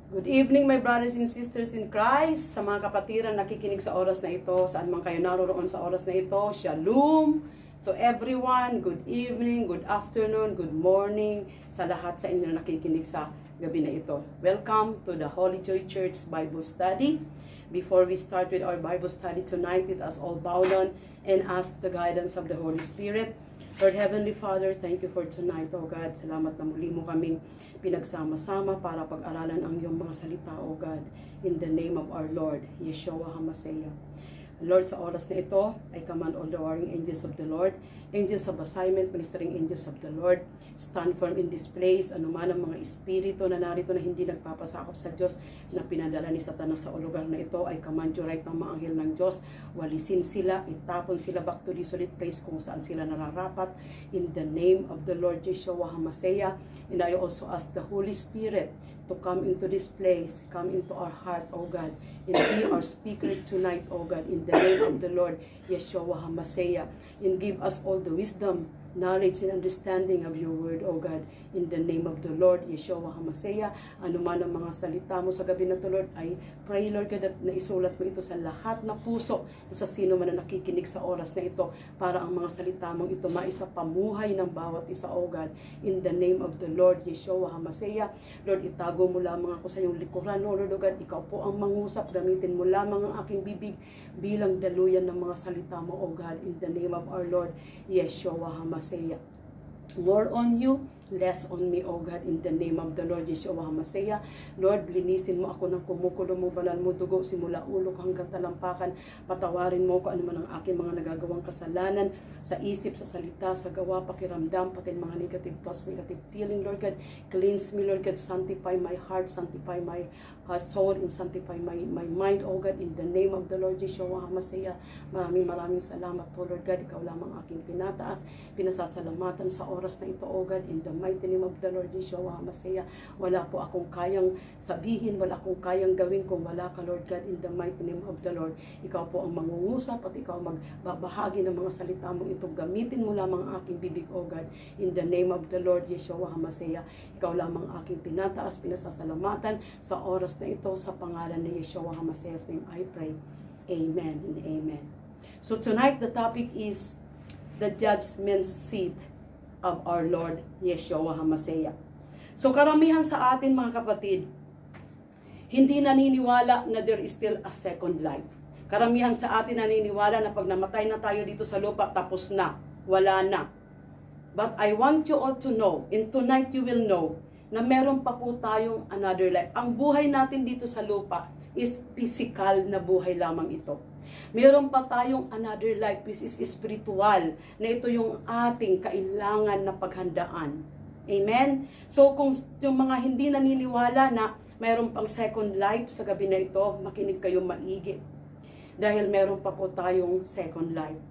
Good evening, my brothers and sisters in Christ. Sa mga kapatiran nakikinig sa oras na ito, saan man kayo naroroon sa oras na ito, Shalom to everyone. Good evening, good afternoon, good morning sa lahat sa inyo na nakikinig sa gabi na ito. Welcome to the Holy Joy Church Bible Study. Before we start with our Bible study tonight, let us all bow down and ask the guidance of the Holy Spirit. Lord Heavenly Father, thank you for tonight, O God. Salamat na muli mo kaming pinagsama-sama para pag-aralan ang iyong mga salita, O God. In the name of our Lord, Yeshua HaMashiach. Lord, sa oras na ito, I command all the warring angels of the Lord, angels of assignment, ministering angels of the Lord, stand firm in this place, anuman ang mga espiritu na narito na hindi nagpapasakop sa Diyos, na pinadala ni Satanas sa lugar na ito, I command you right ng mga anghel ng Diyos, walisin sila, itapon sila back to the solid place kung saan sila nararapat, in the name of the Lord Yeshua HaMashiach. And I also ask the Holy Spirit to come into this place, come into our heart, O God, and be our speaker tonight, O God, in the name of the Lord, Yeshua HaMashiach, and give us all the wisdom, knowledge, and understanding of your word, O God, in the name of the Lord, Yeshua HaMashiach. Ano man ang mga salita mo sa gabi na to, Lord, I pray, Lord God, na isulat mo ito sa lahat na puso, sa sino man na nakikinig sa oras na ito, para ang mga salita mong ito maisapamuhay ng bawat isa, O God, in the name of the Lord, Yeshua HaMashiach. Lord, itago mo lamang ako sa iyong likuran, O Lord, O God, ikaw po ang mangusap, gamitin mo lamang ang aking bibig bilang daluyan ng mga salita mo, O God, in the name of our Lord, Yeshua HaMashiach. More on you, less on me, O God, in the name of the Lord Yeshua HaMashiach. Lord, linisin mo ako ng kumukulo mo, banal mo dugo, simula ulo hanggang talampakan. Patawarin mo ko ano man ang aking mga nagagawang kasalanan, sa isip, sa salita, sa gawa, pakiramdam, pati mga negative thoughts, negative feeling, Lord God. Cleanse me, Lord God, sanctify my heart, sanctify my soul, and sanctify my mind, O God, in the name of the Lord Yeshua HaMashiach. Maraming salamat po, Lord God. Ikaw lamang aking pinataas, pinasasalamatan sa oras na ito, O God, in the mighty name of the Lord Yeshua HaMashiach. Wala po akong kayang sabihin, wala akong kayang gawin kung wala ka, Lord God, in the mighty name of the Lord. Ikaw po ang mangungusap at ikaw magbabahagi ng mga salita mong ito. Gamitin mo lamang ang aking bibig, O God, in the name of the Lord Yeshua HaMashiach. Ikaw lamang aking pinataas, pinasasalamatan sa oras na ito, sa pangalan ni Yeshua HaMashiach's name I pray. Amen and amen. So tonight the topic is the judgment seat of our Lord Yeshua HaMashiach. So karamihan sa atin, mga kapatid, hindi naniniwala na there is still a second life. Karamihan sa atin naniniwala na pag namatay na tayo dito sa lupa, tapos na, wala na. But I want you all to know, and tonight you will know, na meron pa po tayong another life. Ang buhay natin dito sa lupa is physical na buhay lamang ito. Meron pa tayong another life which is spiritual, na ito yung ating kailangan na paghandaan. Amen? So kung yung mga hindi naniniwala na meron pang second life sa gabi na ito, makinig kayo maigi. Dahil meron pa po tayong second life.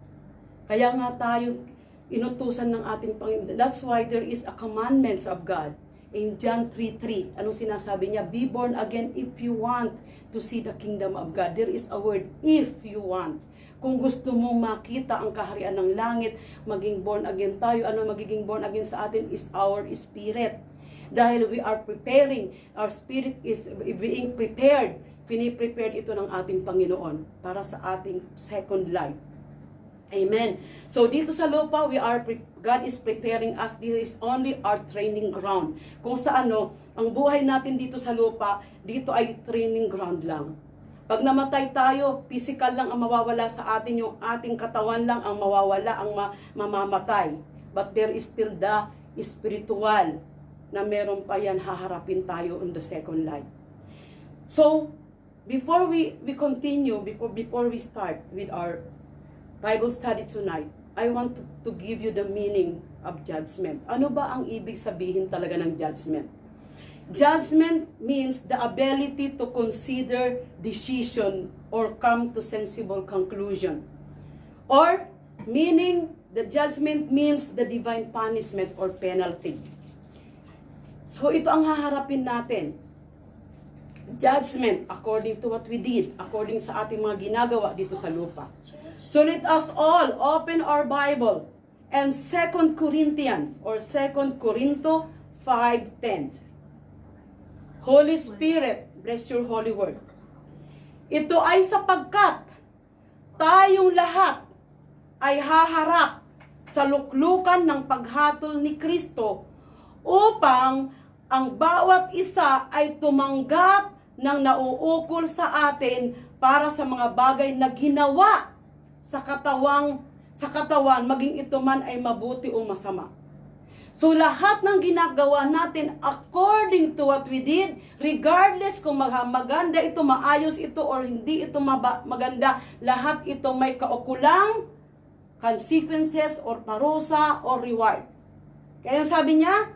Kaya nga tayo inutusan ng ating Panginoon. That's why there is a commandments of God. In John 3:3, anong sinasabi niya? Be born again if you want to see the kingdom of God. There is a word, if you want. Kung gusto mong makita ang kaharian ng langit, maging born again tayo. Ano magiging born again sa atin is our spirit. Dahil we are preparing, our spirit is being prepared. Piniprepared ito ng ating Panginoon para sa ating second life. Amen. So dito sa lupa, God is preparing us. This is only our training ground. Kung sa ang buhay natin dito sa lupa, dito ay training ground lang. Pag namatay tayo, physical lang ang mawawala sa atin, yung ating katawan lang ang mawawala, ang mamamatay. But there is still the spiritual na meron pa yan, haharapin tayo in the second life. So, before we continue, before we start with our Bible study tonight, I want to give you the meaning of judgment. Ano ba ang ibig sabihin talaga ng judgment? Judgment means the ability to consider decision or come to sensible conclusion. Or, meaning, the judgment means the divine punishment or penalty. So, ito ang haharapin natin. Judgment according to what we did, according sa ating mga ginagawa dito sa lupa. So let us all open our Bible and 2 Corinthians or 2 Corinto 5:10. Holy Spirit, bless your holy word. Ito ay sapagkat tayong lahat ay haharap sa luklukan ng paghatol ni Kristo upang ang bawat isa ay tumanggap ng nauukol sa atin para sa mga bagay na ginawa sa katawan, maging ito man ay mabuti o masama. So lahat ng ginagawa natin according to what we did, regardless kung maganda ito, maayos ito, or hindi ito maganda, lahat ito may kaukulang consequences or parusa or reward. Kaya sabi niya,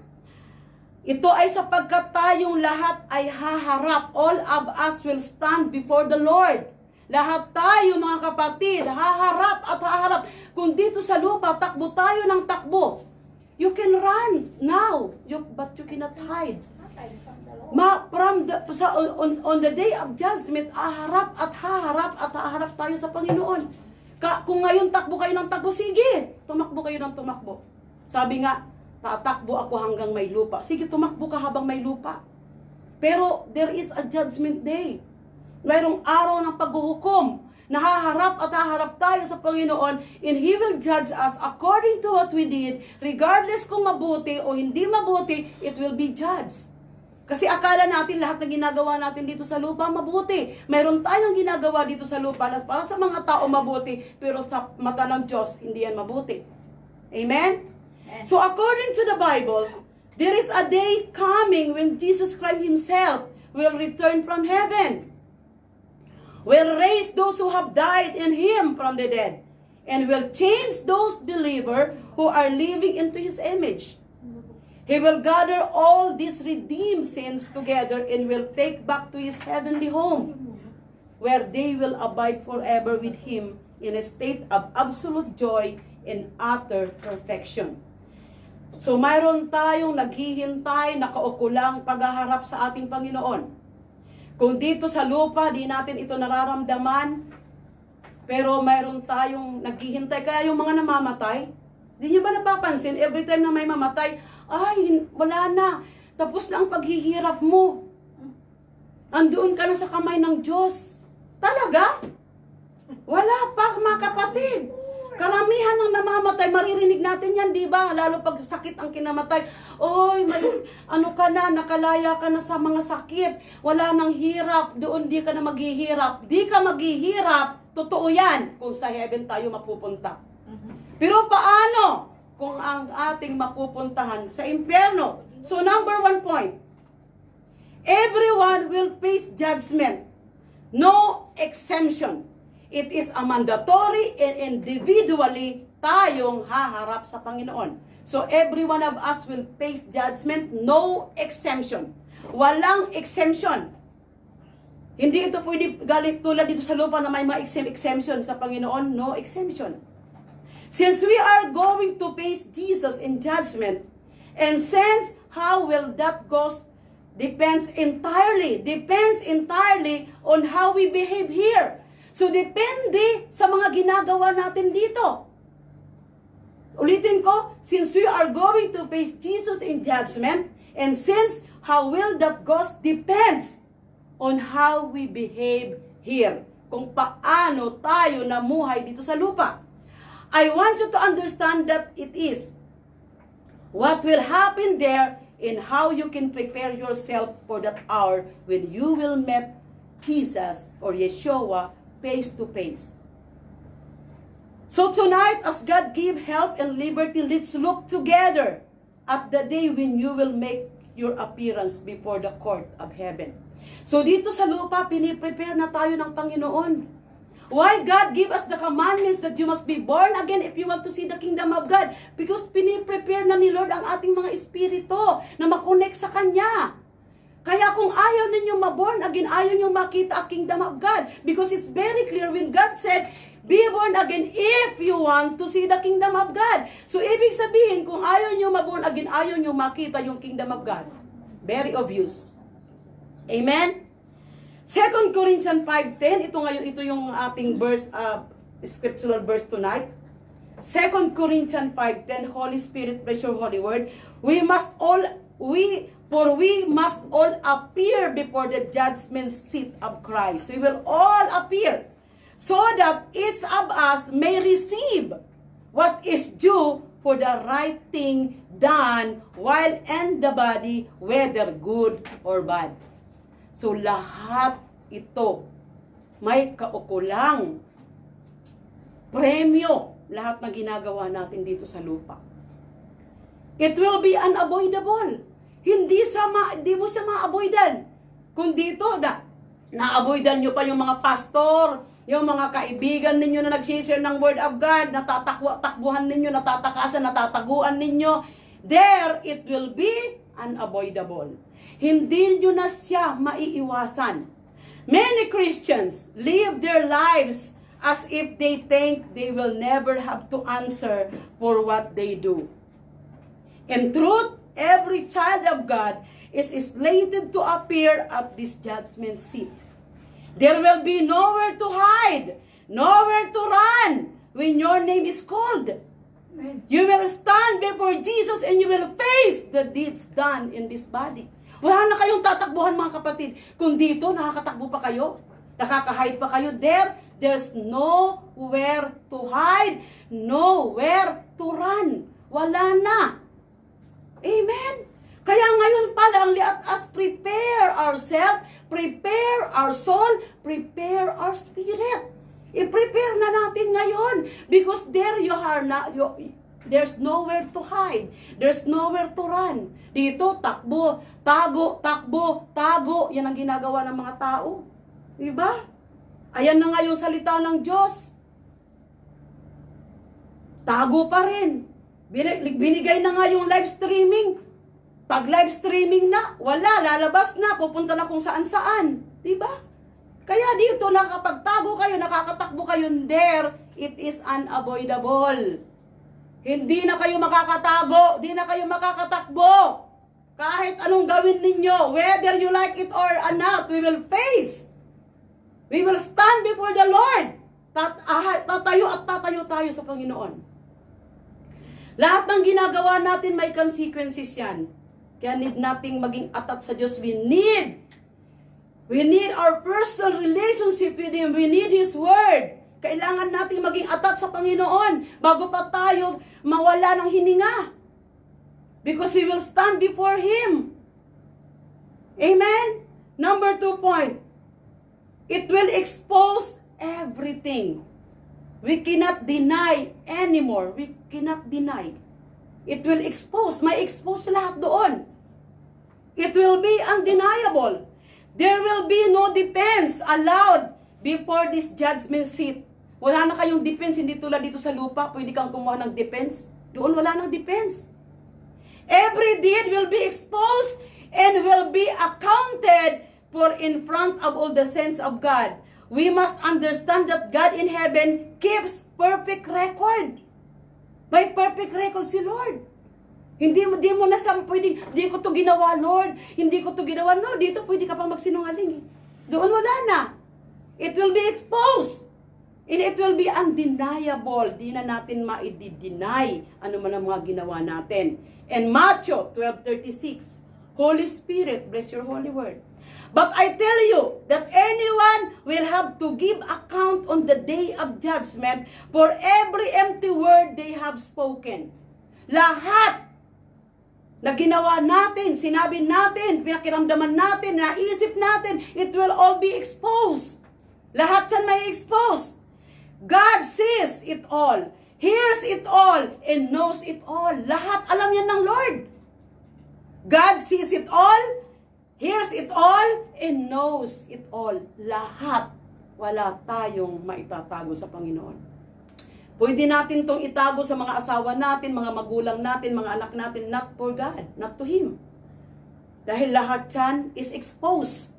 ito ay sapagkat tayong lahat ay haharap. All of us will stand before the Lord. Lahat tayo mga kapatid, haharap at haharap. Kung dito sa lupa, takbo tayo ng takbo. You can run now, but you cannot hide. On the day of judgment, haharap at haharap tayo sa Panginoon. Kung ngayon takbo kayo ng takbo, sige, tumakbo kayo ng tumakbo. Sabi nga, tatakbo ako hanggang may lupa. Sige, tumakbo ka habang may lupa. Pero there is a judgment day. Mayroong araw ng paghuhukom. Nahaharap at haharap tayo sa Panginoon, and He will judge us according to what we did, regardless kung mabuti o hindi mabuti, it will be judged. Kasi akala natin lahat ng ginagawa natin dito sa lupa mabuti. Mayroon tayong ginagawa dito sa lupa na para sa mga tao mabuti, pero sa mata ng Diyos, hindi yan mabuti. Amen? So according to the Bible, there is a day coming when Jesus Christ Himself will return from heaven, will raise those who have died in Him from the dead, and will change those believers who are living into His image. He will gather all these redeemed saints together and will take back to His heavenly home, where they will abide forever with Him in a state of absolute joy and utter perfection. So mayroon tayong naghihintay na kaukulang paghaharap sa ating Panginoon. Kung dito sa lupa, di natin ito nararamdaman, pero mayroon tayong naghihintay. Kaya yung mga namamatay, di niyo ba napapansin, every time na may mamatay, ay, wala na, tapos na ang paghihirap mo. Andoon ka na sa kamay ng Diyos. Talaga? Wala pa, mga kapatid. Karamihan ng namamatay, maririnig natin yan, di ba? Lalo pag sakit ang kinamatay. Oy, ano ka na, nakalaya ka na sa mga sakit. Wala nang hirap, doon di ka na maghihirap. Di ka maghihirap, totoo yan, kung sa heaven tayo mapupunta. Pero paano kung ang ating mapupuntahan sa impyerno? So number 1 point, everyone will face judgment. No exemption. It is a mandatory and individually tayong haharap sa Panginoon. So every one of us will face judgment, no exemption. Walang exemption. Hindi ito pwede galing tulad dito sa lupa na may exemption sa Panginoon, no exemption. Since we are going to face Jesus in judgment, and since how will that go depends entirely on how we behave here. So, depende sa mga ginagawa natin dito. Ulitin ko, since we are going to face Jesus in judgment, and since how will that go depends on how we behave here. Kung paano tayo namuhay dito sa lupa. I want you to understand that it is what will happen there and how you can prepare yourself for that hour when you will meet Jesus or Yeshua face to face. So tonight, as God give help and liberty, let's look together at the day when you will make your appearance before the court of heaven. So dito sa lupa, piniprepare na tayo ng Panginoon. Why God give us the commandments that you must be born again if you want to see the kingdom of God? Because piniprepare na ni Lord ang ating mga espiritu na makonect sa Kanya. Kaya kung ayaw ninyong maborn again, ayaw ninyong makita ang kingdom of God. Because it's very clear when God said, be born again if you want to see the kingdom of God. So, ibig sabihin, kung ayaw niyo maborn again, ayaw niyo makita yung kingdom of God. Very obvious. Amen? 2 Corinthians 5:10, ito yung ating verse, scriptural verse tonight. 2 Corinthians 5:10, Holy Spirit, bless your holy word. We For we must all appear before the judgment seat of Christ. We will all appear so that each of us may receive what is due for the right thing done while in the body, whether good or bad. So lahat ito may kaukulang premyo, lahat na ginagawa natin dito sa lupa. It will be unavoidable. Hindi mo siya ma-avoidan. Kung dito, na-avoidan nyo pa yung mga pastor, yung mga kaibigan ninyo na nagsishare ng Word of God, natatakbuhan ninyo, natatakasan, natataguan ninyo, there it will be unavoidable. Hindi nyo na siya maiiwasan. Many Christians live their lives as if they think they will never have to answer for what they do. In truth, every child of God is slated to appear at this judgment seat. There will be nowhere to hide, nowhere to run when your name is called. You will stand before Jesus and you will face the deeds done in this body. Wala na kayong tatakbuhan, mga kapatid. Kung dito, nakakatakbo pa kayo, nakaka-hide pa kayo, there's nowhere to hide, nowhere to run. Wala na. Amen? Kaya ngayon pa lang, let us prepare ourselves, prepare our soul, prepare our spirit. I-prepare na natin ngayon because there you are na, there's nowhere to hide, there's nowhere to run. Dito, takbo, tago, takbo, tago. Yan ang ginagawa ng mga tao. Diba? Ayan na nga yung salita ng Diyos. Tago pa rin. Binigay na nga yung live streaming. Pag live streaming na, wala, lalabas na, pupunta na kung saan-saan. Diba? Kaya dito, nakapagtago kayo, nakakatakbo kayo, there, it is unavoidable. Hindi na kayo makakatago, hindi na kayo makakatakbo. Kahit anong gawin ninyo, whether you like it or not, we will face. We will stand before the Lord. Tatayo at tatayo tayo sa Panginoon. Lahat ng ginagawa natin may consequences yan. Kaya need nating maging atat sa Diyos. We need our personal relationship with Him. We need His Word. Kailangan nating maging atat sa Panginoon bago pa tayo mawala ng hininga. Because we will stand before Him. Amen? Number 2 point. It will expose everything. We cannot deny anymore. We cannot deny. It will expose. May expose lahat doon. It will be undeniable. There will be no defense allowed before this judgment seat. Wala na kayong defense. Hindi tulad dito sa lupa. Pwede kang kumuha ng defense. Doon wala nang defense. Every deed will be exposed and will be accounted for in front of all the saints of God. We must understand that God in heaven keeps perfect record. May perfect record si Lord. Hindi mo na sa pwedeng, hindi ko to ginawa, Lord. Hindi ko to ginawa. No, dito pwede ka pang magsinungaling. Doon wala na. It will be exposed. And it will be undeniable. Di na natin ma-deny ano man ang mga ginawa natin. And Matthew 12:36, Holy Spirit, bless your holy word. But I tell you that anyone will have to give account on the day of judgment for every empty word they have spoken. Lahat na ginawa natin, sinabi natin, pinakiramdaman natin, naisip natin, it will all be exposed. Lahat yan may expose. God sees it all, hears it all, and knows it all. Lahat alam yan ng Lord. God sees it all, hears it all, and knows it all. Lahat. Wala tayong maitatago sa Panginoon. Pwede natin itong itago sa mga asawa natin, mga magulang natin, mga anak natin, not for God, not to Him. Dahil lahat yan is exposed.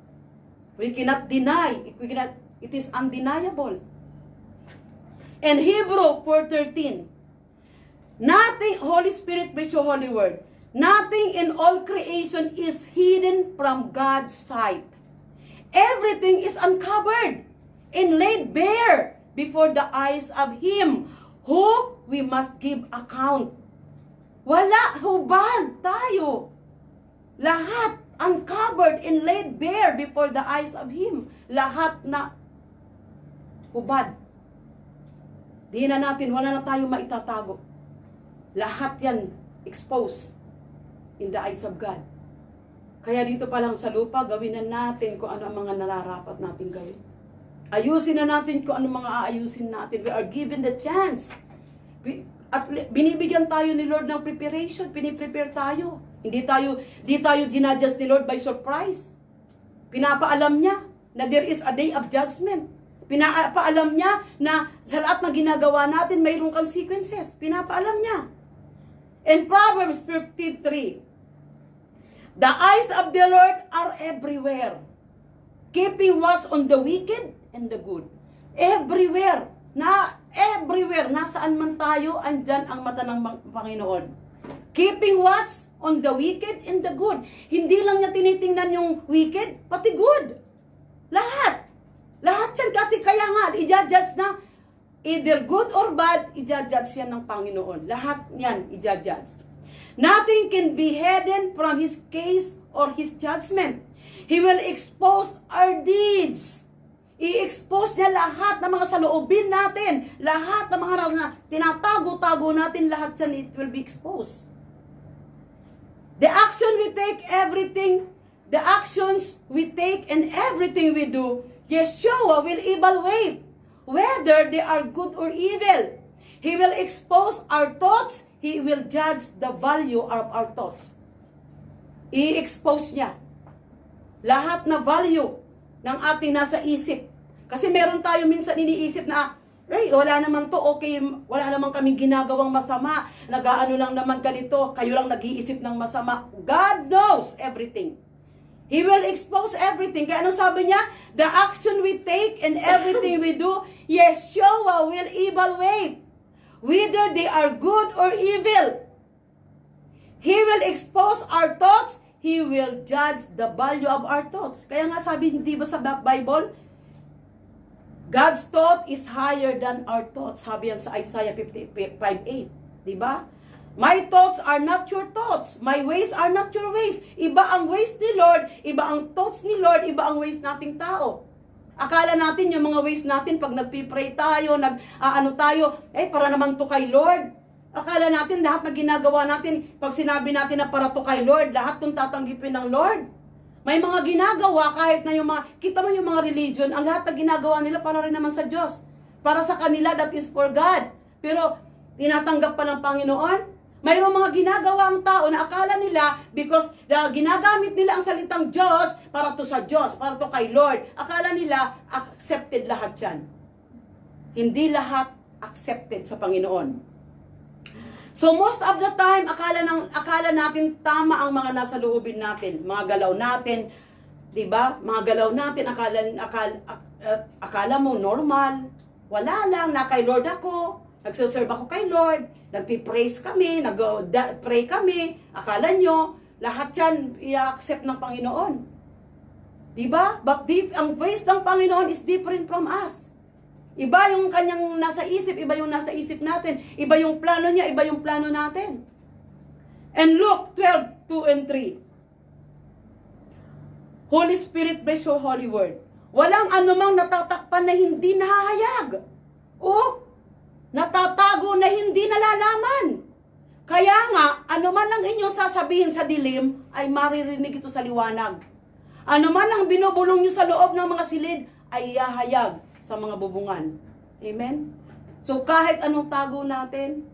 We cannot deny. It is undeniable. And Hebrew 4:13, nothing, Holy Spirit, bless your holy word, nothing in all creation is hidden from God's sight. Everything is uncovered and laid bare before the eyes of Him who we must give account. Wala, hubad tayo. Lahat uncovered and laid bare before the eyes of Him. Lahat na hubad. Di na natin, wala na tayo maitatago. Lahat yan exposed in the eyes of God. Kaya dito pa lang sa lupa, gawin na natin kung ano ang mga nararapat natin gawin. Ayusin na natin kung ano mga aayusin natin. We are given the chance. At binibigyan tayo ni Lord ng preparation. Piniprepare tayo. Di tayo dinadjust ni Lord by surprise. Pinapaalam niya na there is a day of judgment. Pinapaalam niya na sa lahat ng ginagawa natin, mayroong consequences. Pinapaalam niya. In Proverbs 53, the eyes of the Lord are everywhere, keeping watch on the wicked and the good. Everywhere. Everywhere. Nasaan man tayo, andyan ang mata ng Panginoon. Keeping watch on the wicked and the good. Hindi lang niya tinitingnan yung wicked, pati good. Lahat. Lahat yan. Kaya nga, i-judge na either good or bad, i-judge yan ng Panginoon. Lahat yan, i-judge. Nothing can be hidden from His case or His judgment. He will expose our deeds. I-expose niya lahat ng mga saloobin natin. Lahat ng mga tinatago-tago natin, lahat yan, it will be exposed. The action we take, everything, the actions we take and everything we do, Yeshua will evaluate whether they are good or evil. He will expose our thoughts. He will judge the value of our thoughts. I-expose niya lahat na value ng ating nasa isip. Kasi meron tayo minsan iniisip na, wala naman to, okay, wala naman kaming ginagawang masama, nag-aano lang naman ganito, kayo lang nag-iisip ng masama. God knows everything. He will expose everything. Kaya ano sabi niya? The action we take and everything we do, Yeshua will evaluate whether they are good or evil. He will expose our thoughts. He will judge the value of our thoughts. Kaya nga sabi, hindi ba sa Bible, God's thought is higher than our thoughts. Sabi yan sa Isaiah 55:8. Diba? My thoughts are not your thoughts. My ways are not your ways. Iba ang ways ni Lord, iba ang thoughts ni Lord, iba ang ways nating tao. Akala natin yung mga ways natin, pag nagpipray tayo, tayo, para naman to kay Lord. Akala natin lahat na ginagawa natin, pag sinabi natin na para to kay Lord, lahat itong tatanggipin ng Lord. May mga ginagawa kahit na yung mga, kita mo yung mga religion, ang lahat na ginagawa nila para rin naman sa Diyos. Para sa kanila, that is for God. Pero, tinatanggap pa ng Panginoon. Mayroong mga ginagawa ang tao na akala nila, because ginagamit nila ang salitang Diyos, para to sa Diyos, para to kay Lord. Akala nila, accepted lahat yan. Hindi lahat accepted sa Panginoon. So most of the time, akala natin tama ang mga nasa loobin natin, mga galaw natin, 'di ba? Mga galaw natin akala mo normal. Wala lang, na kay Lord ako, nagse-serve ako kay Lord, nagpi-praise kami, nag-pray kami. Akala nyo lahat 'yan i-accept ng Panginoon. 'Di ba? But ang ways ng Panginoon is different from us. Iba yung kanyang nasa isip, iba yung nasa isip natin. Iba yung plano niya, iba yung plano natin. And Luke 12:2 and 3. Holy Spirit, bless your holy word. Walang anumang natatakpan na hindi nahahayag. O natatago na hindi nalalaman. Kaya nga, anuman ang inyong sasabihin sa dilim, ay maririnig ito sa liwanag. Anuman ang binubulong nyo sa loob ng mga silid, ay ihahayag sa mga bubungan. Amen? So kahit anong tago natin,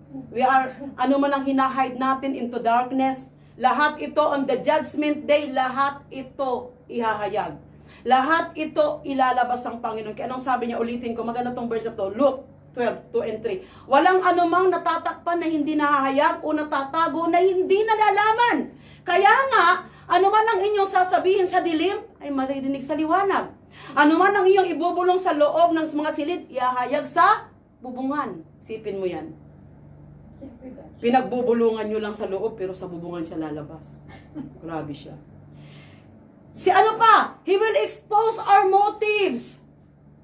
ano man ang hinahide natin into darkness, lahat ito on the judgment day, lahat ito ihahayag. Lahat ito ilalabas ang Panginoon. Kaya anong sabi niya, ulitin ko, maganda tong verse na to, Luke 12:2 and 3. Walang anumang natatakpan na hindi nahahayag o natatago na hindi nalalaman. Kaya nga, ano man ang inyong sasabihin sa dilim, ay maririnig sa liwanag. Ano man ang iyong ibubulong sa loob ng mga silid, ihahayag sa bubungan. Sipin mo yan. Pinagbubulungan nyo lang sa loob, pero sa bubungan siya lalabas. Grabe siya. Ano pa? He will expose our motives.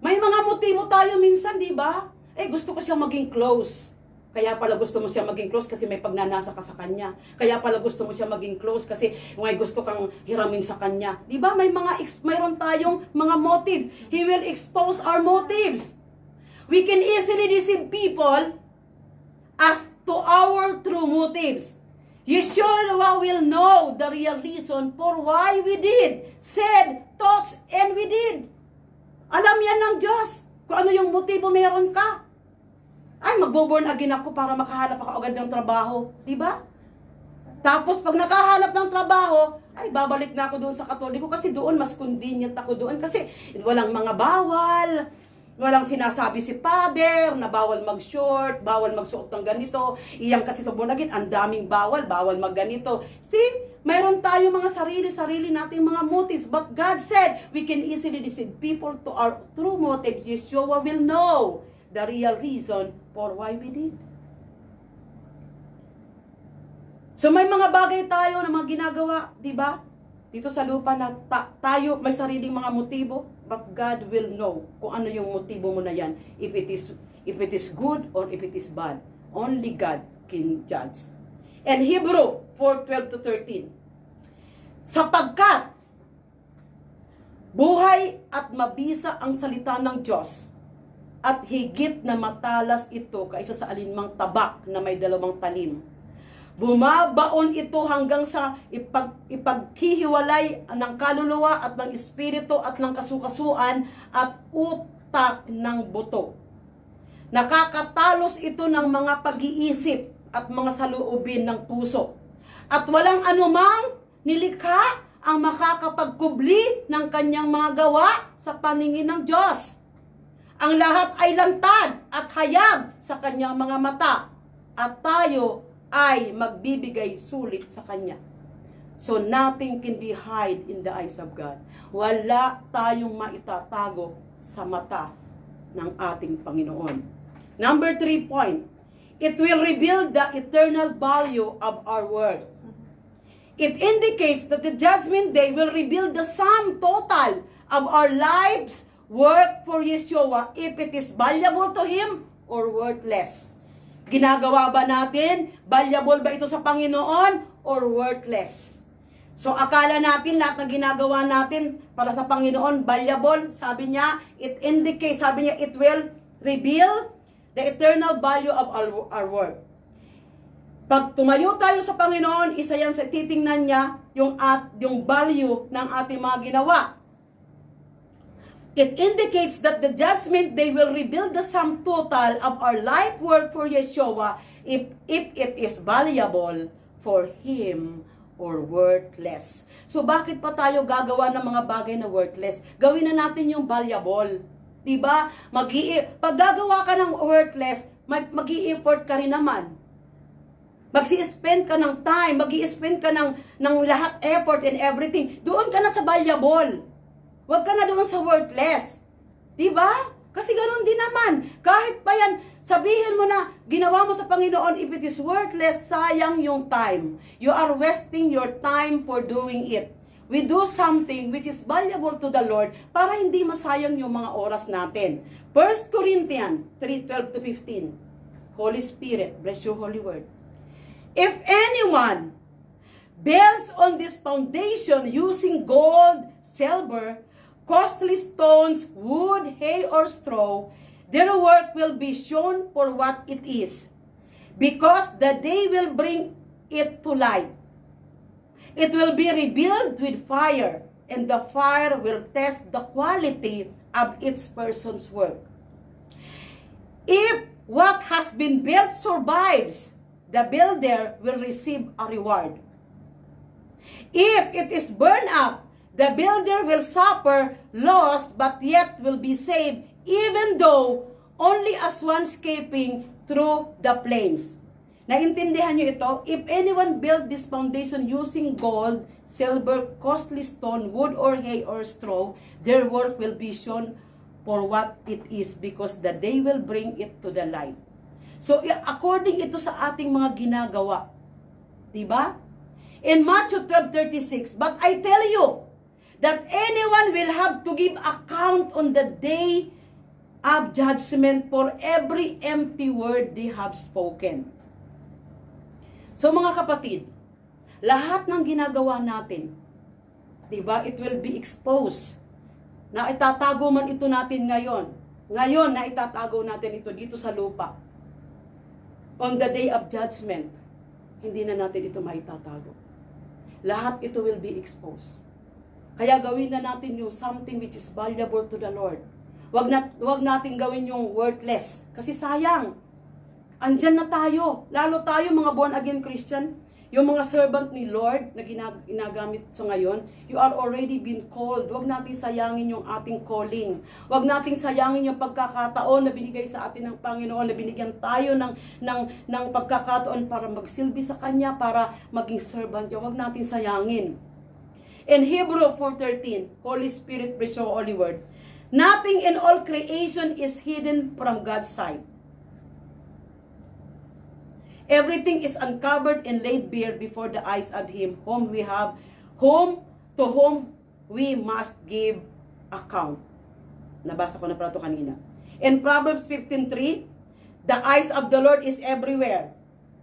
May mga motibo tayo minsan, di ba? Gusto ko siyang maging close. Kaya pala gusto mo siya maging close kasi may pagnanasa ka sa kanya. Kaya pala gusto mo siya maging close kasi may gusto kang hiramin sa kanya. Di ba? Mayroon tayong mga motives. He will expose our motives. We can easily deceive people as to our true motives. Yeshua will know the real reason for why we did, said, thoughts, and we did. Alam yan ng Diyos kung ano yung motibo meron ka. Ay, magbo-born again ako para makahanap ako agad ng trabaho. Diba? Tapos, pag nakahanap ng trabaho, ay, babalik na ako doon sa Katoliko kasi doon, mas convenient ako doon. Kasi walang mga bawal, walang sinasabi si Father na bawal mag-short, bawal magsuot ng ganito. Iyang kasi sa born again, ang daming bawal magganito. See, mayroon tayo mga sarili nating mga motives. But God said, we can easily deceive people to our true motives. Yeshua will know the real reason for why we did. So may mga bagay tayo na mga ginagawa, di ba? Dito sa lupa na tayo may sariling mga motibo, but God will know kung ano yung motibo mo na yan. If it is good or if it is bad. Only God can judge. And Hebrew 4:12-13. Sapagkat buhay at mabisa ang salita ng Diyos, at higit na matalas ito kaysa sa alinmang tabak na may 2 talim. Bumabaon ito hanggang sa ipaghihiwalay ng kaluluwa at ng espiritu at ng kasukasuan at utak ng buto. Nakakatalos ito ng mga pag-iisip at mga saloobin ng puso. At walang anumang nilikha ang makakapagkubli ng kanyang mga gawa sa paningin ng Diyos. Ang lahat ay lantad at hayag sa kanyang mga mata, at tayo ay magbibigay sulit sa kanya. So nothing can be hid in the eyes of God. Wala tayong maitatago sa mata ng ating Panginoon. Number 3 point, it will reveal the eternal value of our word. It indicates that the judgment day will reveal the sum total of our lives work for Yeshua, if it is valuable to Him or worthless. Ginagawa ba natin? Valuable ba ito sa Panginoon or worthless? So akala natin lahat na ginagawa natin para sa Panginoon valuable. Sabi niya, it indicates, sabi niya, it will reveal the eternal value of our work. Pag tumayo tayo sa Panginoon, isa yan sa titingnan niya yung value ng ating mga ginawa. It indicates that the judgment day will reveal the sum total of our life work for Yeshua, if it is valuable for Him or worthless. So bakit pa tayo gagawa ng mga bagay na worthless? Gawin na natin yung valuable. Diba? Pag gagawa ka ng worthless, mag-i-effort ka rin naman. Mag-i-spend ka ng time, mag-i-spend ka ng lahat effort and everything. Doon ka na sa valuable. Huwag ka na doon sa worthless. Diba? Kasi ganoon din naman. Kahit pa yan, sabihin mo na, ginawa mo sa Panginoon, if it is worthless, sayang yung time. You are wasting your time for doing it. We do something which is valuable to the Lord para hindi masayang yung mga oras natin. 1 Corinthians 3:12-15. Holy Spirit, bless your holy word. If anyone builds on this foundation using gold, silver, costly stones, wood, hay, or straw, their work will be shown for what it is, because the day will bring it to light. It will be revealed with fire, and the fire will test the quality of each person's work. If what has been built survives, the builder will receive a reward. If it is burned up, the builder will suffer loss, but yet will be saved, even though only as one escaping through the flames. Naintindihan nyo ito? If anyone build this foundation using gold, silver, costly stone, wood, or hay, or straw, their work will be shown for what it is, because the day will bring it to the light. So, according ito sa ating mga ginagawa. Diba? In Matthew 12:36, but I tell you, that anyone will have to give account on the day of judgment for every empty word they have spoken. So mga kapatid, lahat ng ginagawa natin, diba, it will be exposed. Na itatago man ito natin ngayon. Ngayon na itatago natin ito dito sa lupa. On the day of judgment, hindi na natin ito maitatago. Lahat ito will be exposed. Kaya gawin na natin yung something which is valuable to the Lord. Wag natin gawin yung worthless. Kasi sayang. Andyan na tayo. Lalo tayo mga born again Christian. Yung mga servant ni Lord na ginagamit sa ngayon, you are already been called. Wag natin sayangin yung ating calling. Wag natin sayangin yung pagkakataon na binigay sa atin ng Panginoon, na binigyan tayo ng pagkakataon para magsilbi sa Kanya, para maging servant niya. Wag natin sayangin. In Hebrew 4:13, Holy Spirit, preach your holy word. Nothing in all creation is hidden from God's sight. Everything is uncovered and laid bare before the eyes of Him to whom we must give account. Nabasa ko na pala ito kanina. In Proverbs 15:3, the eyes of the Lord is everywhere.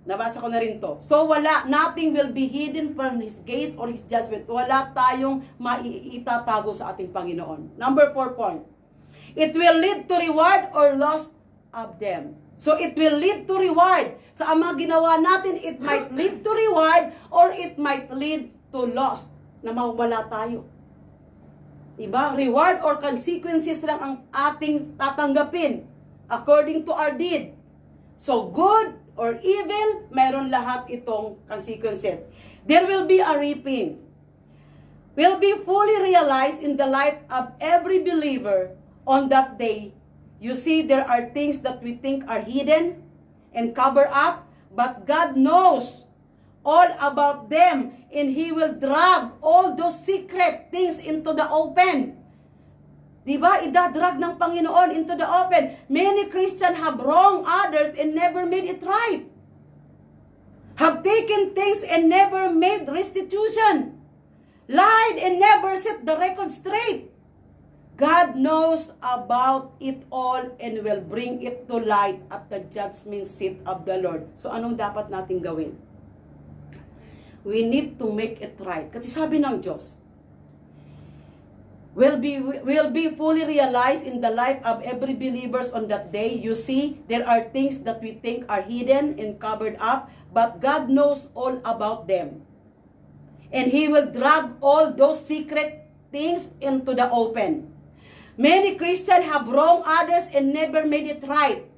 Nabasa ko na rin to. So nothing will be hidden from His gaze or His judgment. Wala tayong maitatago sa ating Panginoon. Number 4 point. It will lead to reward or loss of them. So it will lead to reward. Sa mga ginawa natin, it might lead to reward or it might lead to loss. Na mawala tayo. Diba? Reward or consequences lang ang ating tatanggapin according to our deed. So good or evil, meron lahat itong consequences. There will be a reaping. Will be fully realized in the life of every believer on that day. You see, there are things that we think are hidden and cover up, but God knows all about them, and He will drag all those secret things into the open. Diba? Idadrag ng Panginoon into the open. Many Christians have wronged others and never made it right. Have taken things and never made restitution. Lied and never set the record straight. God knows about it all and will bring it to light at the judgment seat of the Lord. So anong dapat natin gawin? We need to make it right. Kasi sabi ng Diyos, will be fully realized in the life of every believers on that day. You see, there are things that we think are hidden and covered up, but God knows all about them. And He will drag all those secret things into the open. Many Christians have wronged others and never made it right.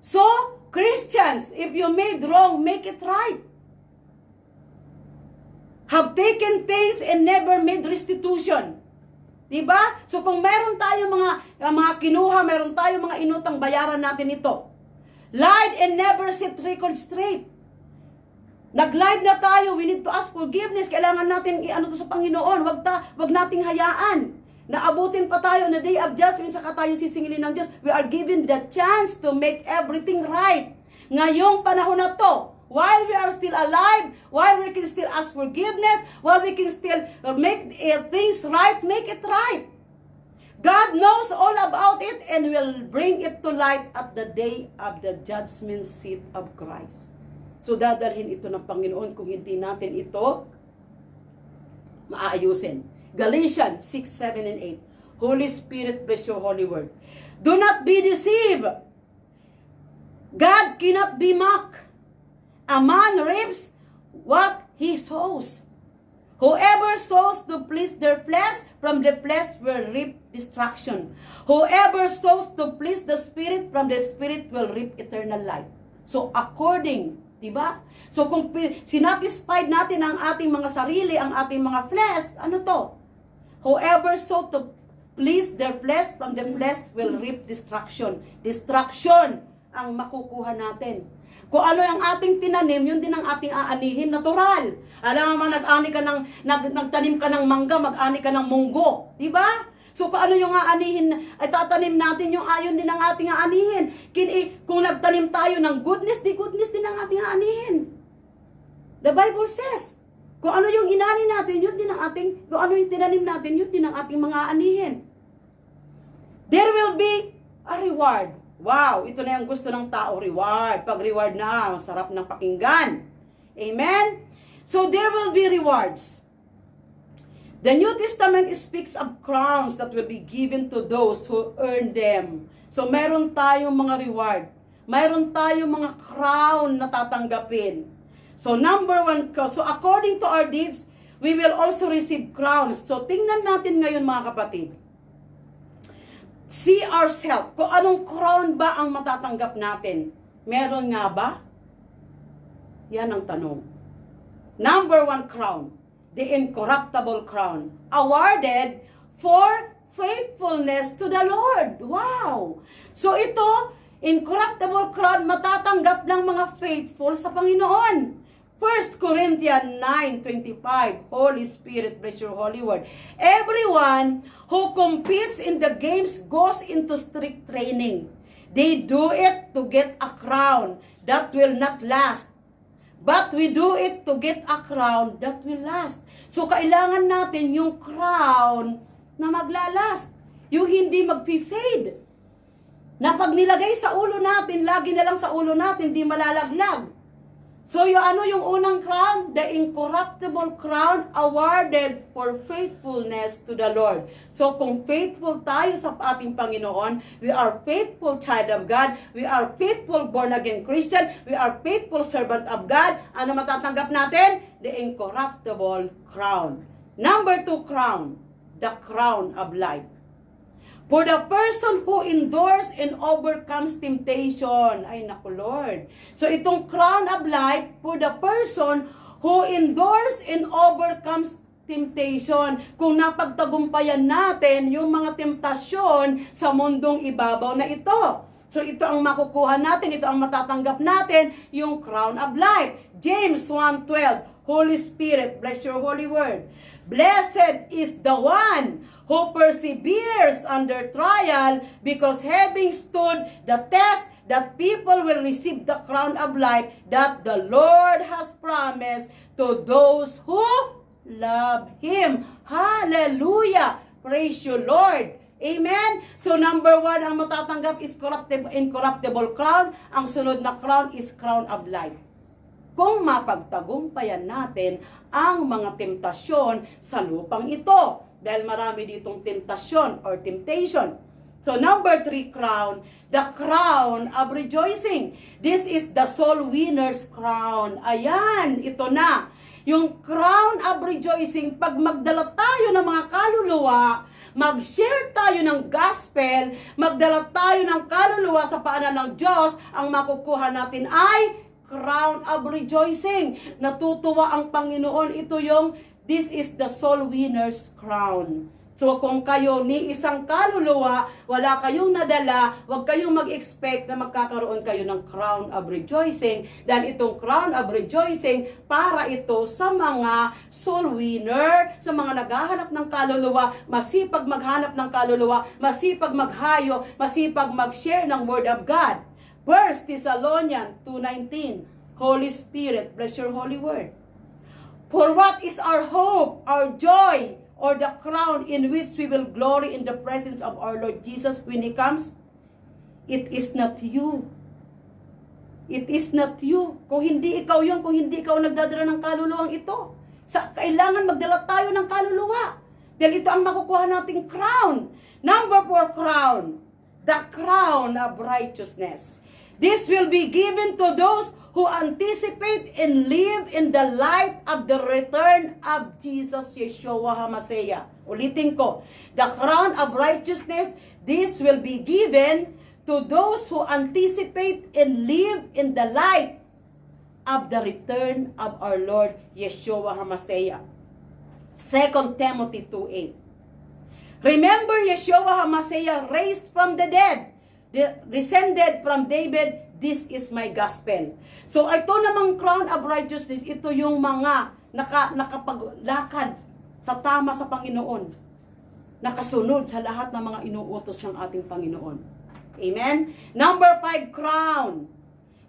So, Christians, if you made wrong, make it right. Have taken things and never made restitution. Diba? So kung meron tayo mga kinuha, meron tayo mga inutang, bayaran natin ito. Lied and never set record straight. Nag-lied na tayo, we need to ask forgiveness. Kailangan natin i-ano to sa Panginoon. Wag nating hayaan. Naabutin pa tayo na day of judgment, saka tayo sisingilin ng Diyos. We are given the chance to make everything right. Ngayong panahon na to, while we are still alive, while we can still ask forgiveness, while we can still make things right, make it right. God knows all about it and will bring it to light at the day of the judgment seat of Christ. So dadalhin ito ng Panginoon kung hindi natin ito maayusin. Galatians 6, 7, and 8. Holy Spirit, bless your holy word. Do not be deceived. God cannot be mocked. A man reaps what he sows. Whoever sows to please their flesh, from the flesh will reap destruction. Whoever sows to please the Spirit, from the Spirit will reap eternal life. So according, diba? So kung sinatisfied natin ang ating mga sarili, ang ating mga flesh, ano to? Whoever sows to please their flesh, from the flesh will reap destruction. Destruction ang makukuha natin. Kung ano yung ating tinanim, yun din ang ating aanihin, natural. Alam mo, nagtanim ka ng mangga, mag-ani ka ng munggo. Diba? So kung ano yung aanihin, ay tatanim natin yung ayon din ang ating aanihin. Kung nagtanim tayo ng goodness, di goodness din ang ating aanihin. The Bible says, kung ano yung inani natin, yun din ang kung ano yung tinanim natin, yun din ang ating mga aanihin. There will be A reward. Wow, ito na yung gusto ng tao, reward. Pag reward na, masarap ng pakinggan. Amen? So there will be rewards. The New Testament speaks of crowns that will be given to those who earn them. So meron tayong mga reward. Mayroon tayong mga crown na tatanggapin. So number 1, so according to our deeds, we will also receive crowns. So tingnan natin ngayon mga kapatid. See ourselves, kung anong crown ba ang matatanggap natin. Meron nga ba? Yan ang tanong. Number 1 crown, the incorruptible crown, awarded for faithfulness to the Lord. Wow! So ito, incorruptible crown matatanggap ng mga faithful sa Panginoon. 1 Corinthians 9:25, Holy Spirit, bless your holy word. Everyone who competes in the games goes into strict training. They do it to get a crown that will not last. But we do it to get a crown that will last. So kailangan natin yung crown na maglalast. Yung hindi mag-fade. Na pag nilagay sa ulo natin, lagi na lang sa ulo natin, di malalaglag. So yung unang crown? The incorruptible crown awarded for faithfulness to the Lord. So kung faithful tayo sa ating Panginoon, we are faithful child of God, we are faithful born again Christian, we are faithful servant of God, ano matatanggap natin? The incorruptible crown. Number 2 crown, the crown of life. For the person who endures and overcomes temptation. Ay, naku Lord. So, itong crown of life for the person who endures and overcomes temptation. Kung napagtagumpayan natin yung mga temptasyon sa mundong ibabaw na ito. So, ito ang makukuha natin, ito ang matatanggap natin, yung crown of life. James 1:12, Holy Spirit, bless your holy word. Blessed is the one who perseveres under trial, because having stood the test, that people will receive the crown of life that the Lord has promised to those who love Him. Hallelujah! Praise you, Lord! Amen? So number 1, ang matatanggap is incorruptible crown. Ang sunod na crown is crown of life. Kung mapagtagumpayan natin ang mga temptasyon sa lupang ito. Dahil marami ditong temptasyon or temptation. So number 3 crown, the crown of rejoicing. This is the soul winner's crown. Ayan, ito na. Yung crown of rejoicing, pag magdala tayo ng mga kaluluwa, mag-share tayo ng gospel, magdala tayo ng kaluluwa sa paanan ng Diyos, ang makukuha natin ay crown of rejoicing. Natutuwa ang Panginoon. Ito yung this is the soul winner's crown. So kung kayo ni isang kaluluwa, wala kayong nadala, huwag kayong mag-expect na magkakaroon kayo ng crown of rejoicing. Dahil itong crown of rejoicing, para ito sa mga soul winner, sa mga naghahanap ng kaluluwa, masipag maghanap ng kaluluwa, masipag maghayo, masipag mag-share ng word of God. 1 Thessalonians 2:19, Holy Spirit, bless your holy word. For what is our hope, our joy, or the crown in which we will glory in the presence of our Lord Jesus when He comes? It is not you. It is not you. Kung hindi ikaw yun, kung hindi ikaw nagdadala ng kaluluwang ito, kailangan magdala tayo ng kaluluwa. Dahil ito ang makukuha nating crown. Number 4 crown, the crown of righteousness. This will be given to those who anticipate and live in the light of the return of Jesus Yeshua HaMashiach. Ulitin ko, the crown of righteousness, this will be given to those who anticipate and live in the light of the return of our Lord Yeshua HaMashiach. 2 Timothy 2:8. Remember, Yeshua HaMashiach raised from the dead, descended from David. This is my gospel. So ito namang crown of righteousness, ito yung mga nakapaglakad sa tama sa Panginoon. Nakasunod sa lahat ng mga inuutos ng ating Panginoon. Amen? Number 5 crown.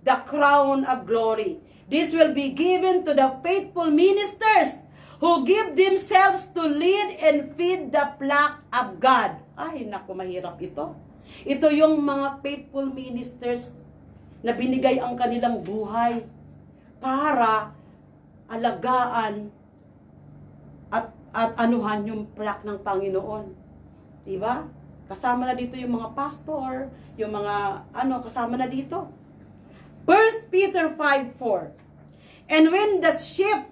The crown of glory. This will be given to the faithful ministers who give themselves to lead and feed the flock of God. Ay, naku, mahirap ito. Ito yung mga faithful ministers na binigay ang kanilang buhay para alagaan at anuhan yung plak ng Panginoon. Diba? Kasama na dito yung mga pastor, yung mga kasama na dito. 1 Peter 5:4. And when the chief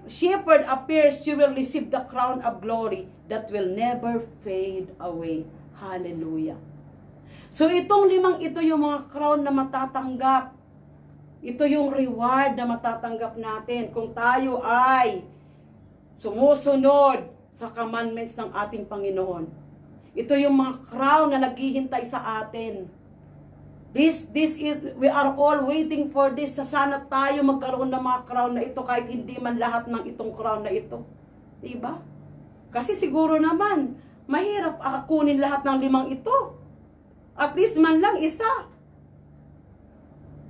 shepherd appears, you will receive the crown of glory that will never fade away. Hallelujah. So itong limang ito yung mga crown na matatanggap. Ito yung reward na matatanggap natin kung tayo ay sumusunod sa commandments ng ating Panginoon. Ito yung mga crown na naghihintay sa atin. This is, we are all waiting for this. Sana tayo magkaroon ng mga crown na ito kahit hindi man lahat ng itong crown na ito. Diba? Kasi siguro naman, mahirap kunin lahat ng limang ito. At least man lang isa.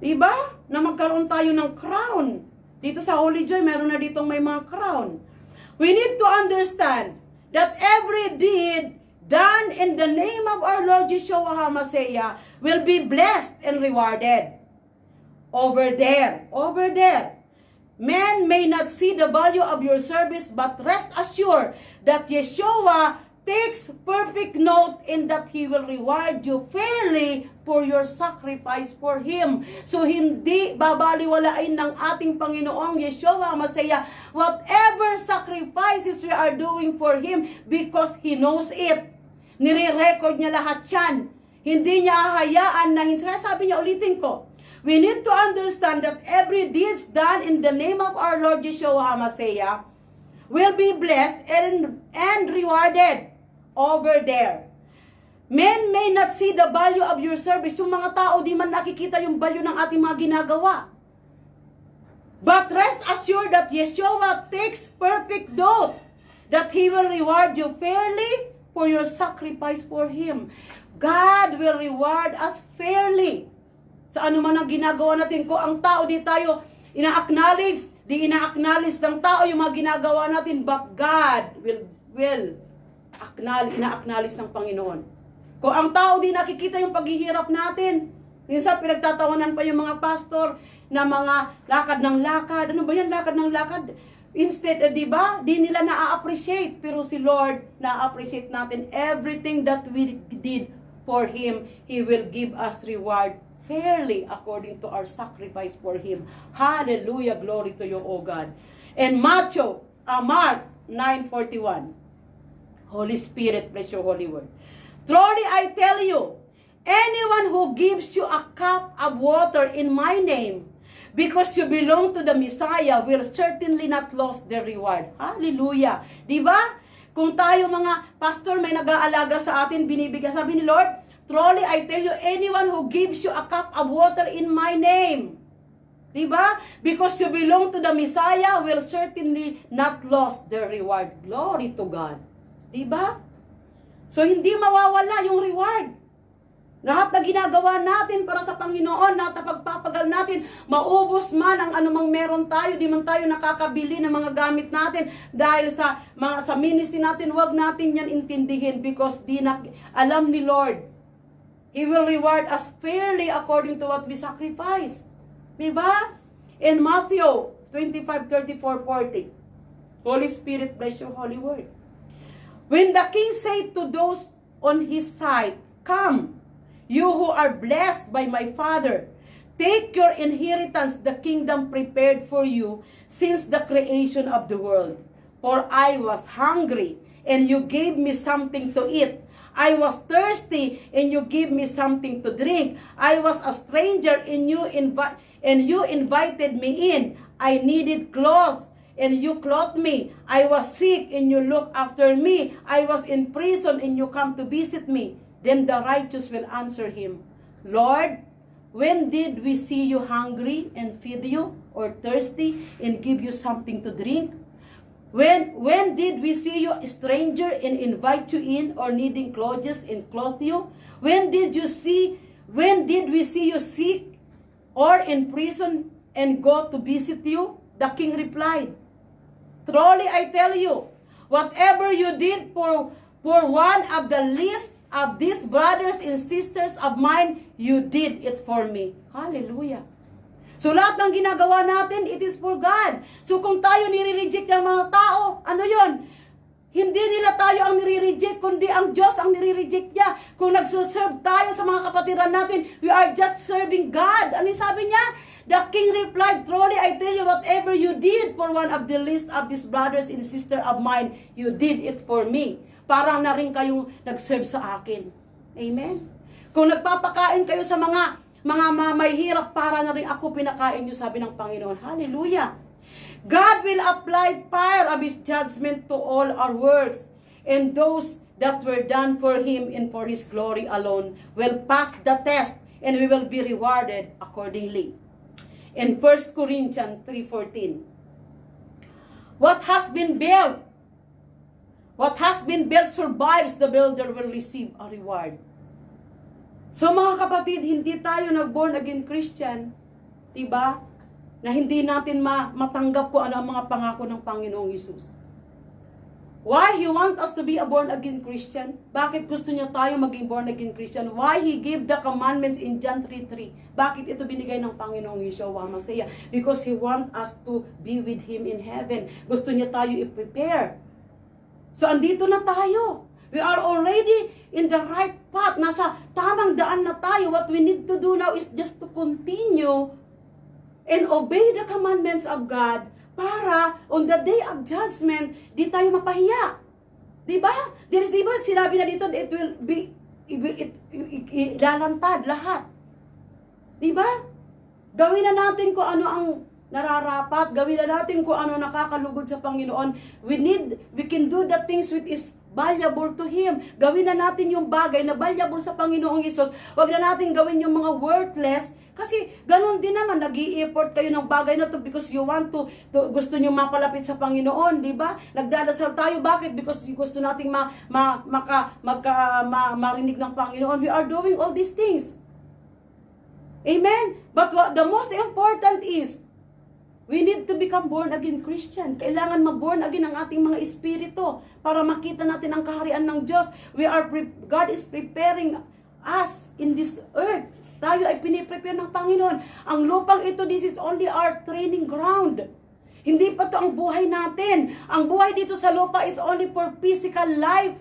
Diba? Na magkaroon tayo ng crown. Dito sa Holy Joy, meron na ditong may mga crown. We need to understand that every deed done in the name of our Lord Yeshua HaMashiach will be blessed and rewarded. Over there. Men may not see the value of your service, but rest assured that Yeshua takes perfect note in that He will reward you fairly for your sacrifice for Him. So, hindi babaliwalain ng ating Panginoong Yeshua HaMashiach whatever sacrifices we are doing for Him because He knows it. Nire-record niya lahat yan. Hindi niya hahayaan na, sabi niya, ulitin ko, we need to understand that every deeds done in the name of our Lord Yeshua HaMashiach will be blessed and rewarded over there. Men may not see the value of your service. Yung mga tao di man nakikita yung value ng ating mga ginagawa. But rest assured that Yeshua takes perfect note that He will reward you fairly for your sacrifice for Him. God will reward us fairly. Sa ano man ang ginagawa natin, kung ang tao di tayo ina-acknowledge ng tao yung mga ginagawa natin, but God will ina-acknowledge ng Panginoon. Kung ang tao di nakikita yung paghihirap natin, minsan pinagtatawanan pa yung mga pastor na mga lakad ng lakad. Ano ba yan, lakad ng lakad? Instead, di ba, di nila na-appreciate. Pero si Lord, na-appreciate natin everything that we did for Him. He will give us reward fairly according to our sacrifice for Him. Hallelujah, glory to you, O God. And Mark 9:41. Holy Spirit, bless your holy word. Truly I tell you, anyone who gives you a cup of water in my name, because you belong to the Messiah, will certainly not lose their reward. Hallelujah. Diba? Kung tayo mga pastor, may nag-aalaga sa atin, binibigay, sabi ni Lord, truly I tell you, anyone who gives you a cup of water in my name, diba? Because you belong to the Messiah, will certainly not lose their reward. Glory to God. Diba? So, hindi mawawala yung reward. Lahat na ginagawa natin para sa Panginoon, na pagpapagal natin, maubos man ang anumang meron tayo, di man tayo nakakabili ng mga gamit natin dahil sa ministry natin, wag natin yan intindihin because alam ni Lord, He will reward us fairly according to what we sacrifice. Diba? In Matthew 25:34-40, Holy Spirit, bless your holy word. When the king said to those on his side, "Come, you who are blessed by my Father, take your inheritance, the kingdom prepared for you since the creation of the world. For I was hungry, and you gave me something to eat. I was thirsty, and you gave me something to drink. I was a stranger, and you invited me in. I needed clothes, and you clothed me. I was sick, and you looked after me. I was in prison, and you come to visit me." Then the righteous will answer him, "Lord, when did we see you hungry and feed you, or thirsty and give you something to drink? When did we see you a stranger and invite you in, or needing clothes and clothe you? When did we see you sick or in prison and go to visit you?" The king replied, "Truly I tell you, whatever you did for one of the least of these brothers and sisters of mine, you did it for me. Hallelujah. So lahat ng ginagawa natin, it is for God. So kung tayo nire-reject ng mga tao, ano yon? Hindi nila tayo ang nire-reject, kundi ang Diyos ang nire-reject niya. Kung nagsuserve tayo sa mga kapatiran natin, we are just serving God. Ano sabi niya? The king replied, truly I tell you, whatever you did for one of the least of these brothers and sisters of mine, you did it for me. Parang na rin kayong nag-serve sa akin. Amen? Kung nagpapakain kayo sa mga may hirap, para na rin ako pinakain nyo, sabi ng Panginoon. Hallelujah! God will apply fire of His judgment to all our works, and those that were done for Him and for His glory alone will pass the test, and we will be rewarded accordingly. In 1 Corinthians 3:14, what has been built survives, the builder will receive a reward. So mga kapatid, hindi tayo nag-born again Christian, diba? Na hindi natin matanggap kung ano ang mga pangako ng Panginoong Hesus. Why He want us to be a born again Christian? Bakit gusto niya tayo maging born again Christian? Why He gave the commandments in John 3:3? Bakit ito binigay ng Panginoong Yeshua Mashiach? Because He want us to be with Him in heaven. Gusto niya tayo i-prepare. So andito na tayo. We are already in the right path. Nasa tamang daan na tayo. What we need to do now is just to continue and obey the commandments of God para on the day of judgment, di tayo mapahiya. Diba? Diba sinabi na dito, it will be, lalantad lahat. Diba? Gawin na natin kung ano ang nararapat. Gawin na natin kung ano nakakalugod sa Panginoon. We can do the things which is valuable to Him. Gawin na natin yung bagay na valuable sa Panginoong Hesus. Huwag na natin gawin yung mga worthless. Kasi ganun din naman, nag-i-effort kayo ng bagay na to because you want to gusto nyo mapalapit sa Panginoon, di ba? Nagdadasal tayo, bakit? Because gusto nating marinig ng Panginoon. We are doing all these things. Amen? But the most important is, we need to become born again Christian. Kailangan ma-born again ang ating mga espiritu para makita natin ang kaharian ng Diyos. God is preparing us in this earth. Tayo ay piniprepare ng Panginoon. Ang lupang ito, this is only our training ground. Hindi pa to ang buhay natin. Ang buhay dito sa lupa is only for physical life.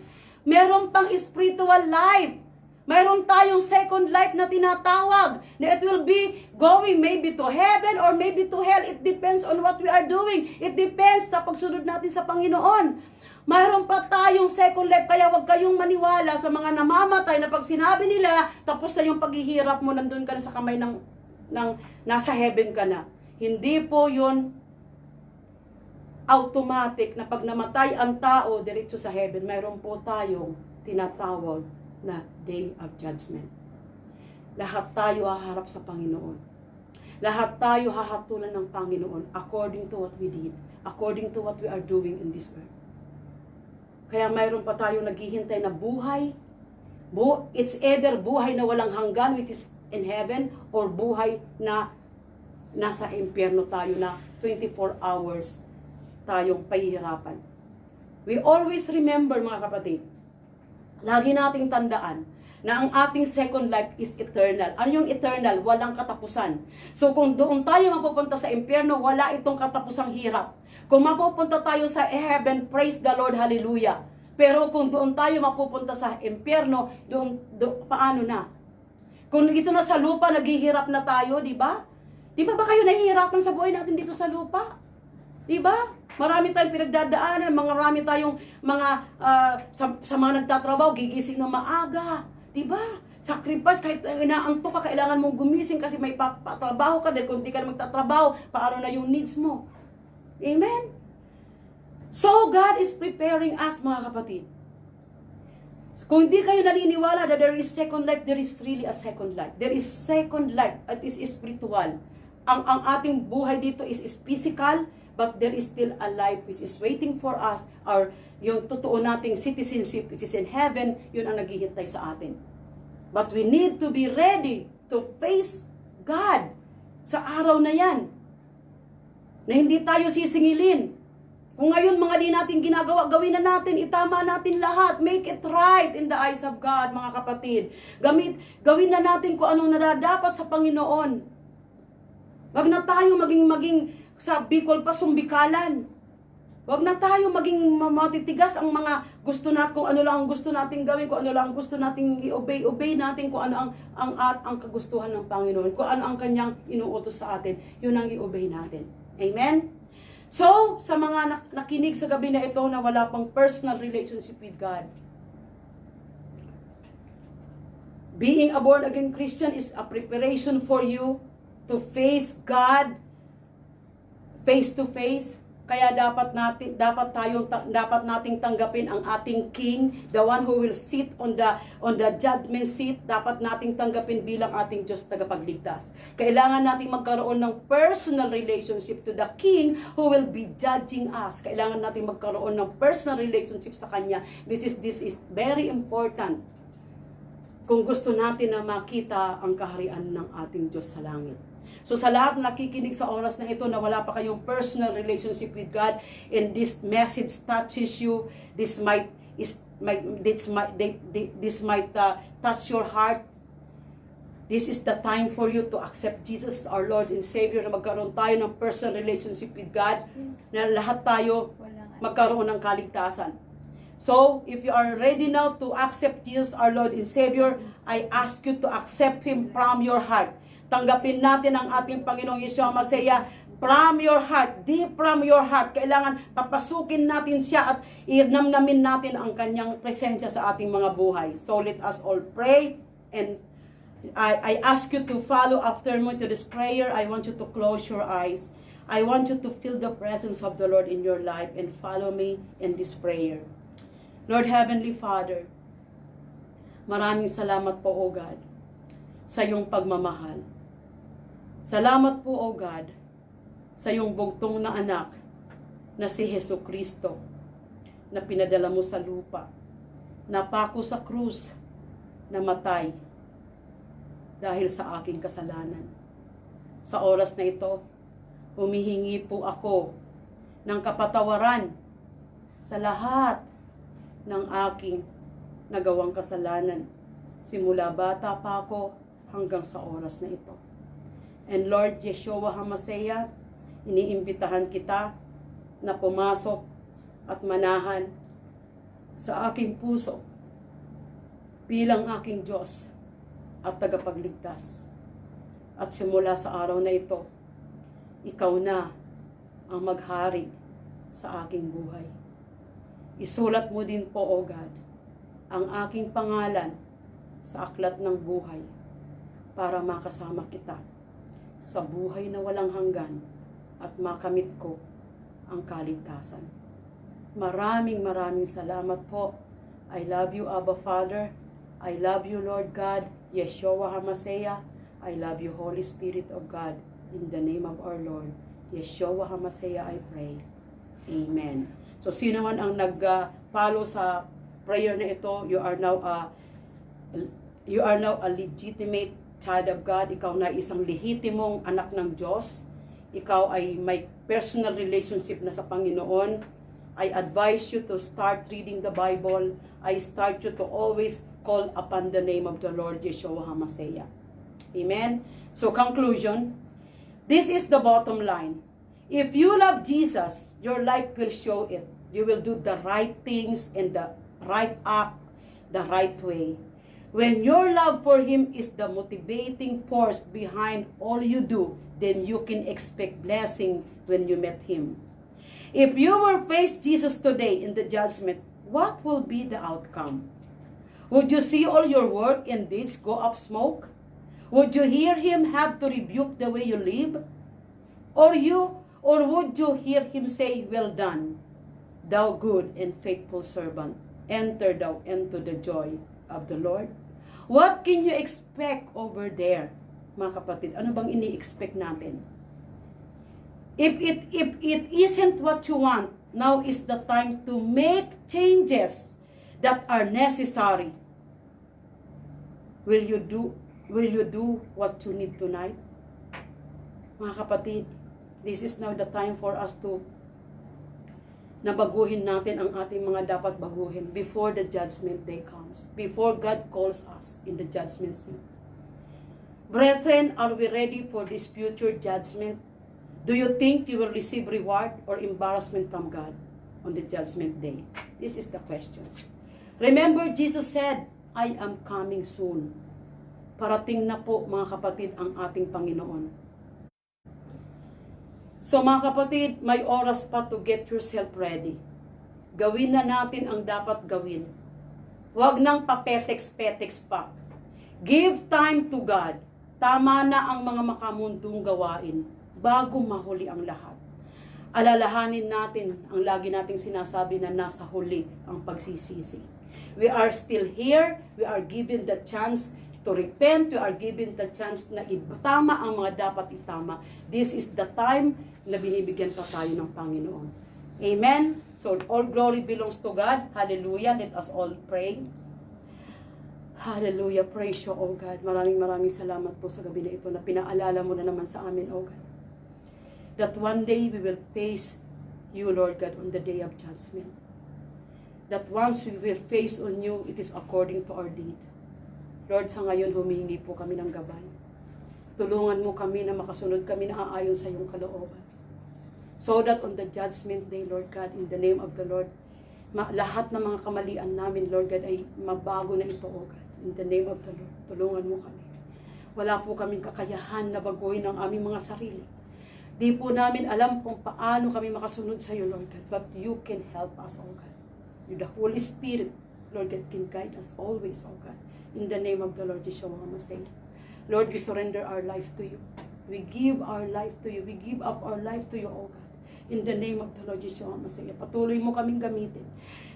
Meron pang spiritual life. Mayroon tayong second life na tinatawag, na it will be going maybe to heaven or maybe to hell. It depends on what we are doing. It depends sa pagsunod natin sa Panginoon. Mayroon pa tayong second life, kaya huwag kayong maniwala sa mga namamatay na pag sinabi nila, tapos na yung paghihirap mo, nandun ka na sa kamay ng nasa heaven ka na. Hindi po yun automatic na pag namatay ang tao, diretso sa heaven. Mayroon po tayong tinatawag na day of judgment. Lahat tayo haharap sa Panginoon. Lahat tayo hahatulan ng Panginoon according to what we did, according to what we are doing in this earth. Kaya mayroon pa tayong naghihintay na buhay. It's either buhay na walang hanggan, which is in heaven, or buhay na nasa impyerno tayo na 24 hours tayong pahihirapan. We always remember, mga kapatid, lagi nating tandaan na ang ating second life is eternal. Ano yung eternal? Walang katapusan. So kung doon tayo mapupunta sa impyerno, wala itong katapusang hirap. Kung mapupunta tayo sa heaven, praise the Lord, hallelujah. Pero kung doon tayo mapupunta sa impyerno, paano na? Kung ito na sa lupa, naghihirap na tayo, di ba? Di ba kayo nahihirapan sa buhay natin dito sa lupa? Di ba? Marami tayong pinagdadaanan, marami tayong sa mga nagtatrabaho, gigising na maaga. Diba? Sacrifice, kahit inaantok ka, kailangan mong gumising kasi may patrabaho ka, dahil kung di ka na magtatrabaho, paano na yung needs mo? Amen? So, God is preparing us, mga kapatid. So, kung hindi kayo naniniwala that there is second life, there is really a second life. There is second life, it is spiritual. Ang ating buhay dito is physical, but there is still a life which is waiting for us, or yung totoo nating citizenship which is in heaven, yun ang naghihintay sa atin. But we need to be ready to face God sa araw na yan. Na hindi tayo sisingilin. Kung ngayon mga di natin ginagawa, gawin na natin, itama natin lahat. Make it right in the eyes of God, mga kapatid. Gawin na natin kung anong naradapat sa Panginoon. Wag na tayo maging sa Bicol pa sumbikalan. Wag na tayo maging matitigas ang mga gusto natin, kung ano lang ang gusto nating gawin, kung ano lang ang gusto nating i-obey natin, kung ano ang kagustuhan ng Panginoon, kung ano ang kanyang inuutos sa atin, yun ang i-obey natin. Amen? So, sa mga nakinig sa gabi na ito na wala pang personal relationship with God, being a born-again Christian is a preparation for you to face God face to face. Kaya dapat nating tanggapin ang ating King, the one who will sit on the judgment seat. Dapat nating tanggapin bilang ating Diyos tagapagligtas. Kailangan nating magkaroon ng personal relationship to the King who will be judging us. Kailangan nating magkaroon ng personal relationship sa Kanya. This is very important kung gusto natin na makita ang kaharian ng ating Diyos sa langit. So sa lahat na nakikinig sa oras na ito na wala pa kayong personal relationship with God, and this message touches you, this might touch your heart. This is the time for you to accept Jesus as our Lord and Savior, na magkaroon tayo ng personal relationship with God, na lahat tayo magkaroon ng kaligtasan. So, if you are ready now to accept Jesus our Lord and Savior, I ask you to accept Him from your heart. Tanggapin natin ang ating Panginoong Yeshua Masaya from your heart, deep from your heart. Kailangan papasukin natin siya at inamnamin natin ang kanyang presensya sa ating mga buhay. So let us all pray, and I ask you to follow after me to this prayer. I want you to close your eyes. I want you to feel the presence of the Lord in your life and follow me in this prayer. Lord Heavenly Father, maraming salamat po, O God, sa iyong pagmamahal. Salamat po, O God, sa iyong bugtong na anak na si Hesus Kristo, na pinadala mo sa lupa, napako sa krus, namatay dahil sa aking kasalanan. Sa oras na ito, humihingi po ako ng kapatawaran sa lahat ng aking nagawang kasalanan, simula bata pa ako hanggang sa oras na ito. And Lord Yeshua HaMashiach, iniimbitahan kita na pumasok at manahan sa aking puso bilang aking Diyos at tagapagligtas. At simula sa araw na ito, ikaw na ang maghari sa aking buhay. Isulat mo din po, O God, ang aking pangalan sa aklat ng buhay para makasama kita sa buhay na walang hanggan at makamit ko ang kaligtasan. Maraming salamat po. I love you, Abba Father. I love you, Lord God, Yeshua HaMashiach. I love you, Holy Spirit of God. In the name of our Lord, Yeshua HaMashiach, I pray. Amen. So, sino man ang nag-follow sa prayer na ito, you are now a legitimate child of God. Ikaw na isang lehitimong anak ng Diyos. Ikaw ay may personal relationship na sa Panginoon. I advise you to start reading the Bible. I start you to always call upon the name of the Lord Yeshua HaMashiach. Amen? So, conclusion. This is the bottom line. If you love Jesus, your life will show it. You will do the right things and the right act, the right way. When your love for Him is the motivating force behind all you do, then you can expect blessing when you met Him. If you will face Jesus today in the judgment, what will be the outcome? Would you see all your work and deeds go up smoke? Would you hear Him have to rebuke the way you live? Or would you hear Him say, "Well done, thou good and faithful servant. Enter thou into the joy of the Lord"? What can you expect over there, mga kapatid? Ano bang ini-expect natin? If it isn't what you want, now is the time to make changes that are necessary. Will you do what you need tonight? Mga kapatid, this is now the time for us to na baguhin natin ang ating mga dapat baguhin before the judgment day comes, before God calls us in the judgment seat. Brethren, are we ready for this future judgment? Do you think you will receive reward or embarrassment from God on the judgment day? This is the question. Remember, Jesus said, I am coming soon. Parating na po, mga kapatid, ang ating Panginoon. So mga kapatid, may oras pa to get yourself ready. Gawin na natin ang dapat gawin. Huwag nang papetex-petex pa. Give time to God. Tama na ang mga makamundong gawain bago mahuli ang lahat. Alalahanin natin ang lagi nating sinasabi na nasa huli ang pagsisisi. We are still here. We are given the chance to repent. We are given the chance na itama ang mga dapat itama. This is the time na binibigyan pa tayo ng Panginoon. Amen? So, all glory belongs to God. Hallelujah. Let us all pray. Hallelujah. Praise you, O God. Maraming salamat po sa gabi na ito na pinaalala mo na naman sa amin, O God. That one day we will face you, Lord God, on the day of judgment. That once we will face on you, it is according to our deed. Lord, sa ngayon humingi po kami ng gabay. Tulungan mo kami na makasunod kami na aayon sa iyong kalooban. So that on the judgment day, Lord God, in the name of the Lord, lahat ng mga kamalian namin, Lord God, ay mabago na ito, O God. In the name of the Lord, tulungan mo kami. Wala po kaming kakayahan na baguhin ang aming mga sarili. Di po namin alam kung paano kami makasunod sa iyo, Lord God. But you can help us, O God. You, the Holy Spirit, Lord God, can guide us always, O God. In the name of the Lord Yeshua HaMashiach. Lord, we surrender our life to you. We give our life to you. We give up our life to you, O God. In the name of the Lord Yeshua HaMashiach. Patuloy mo kaming gamitin.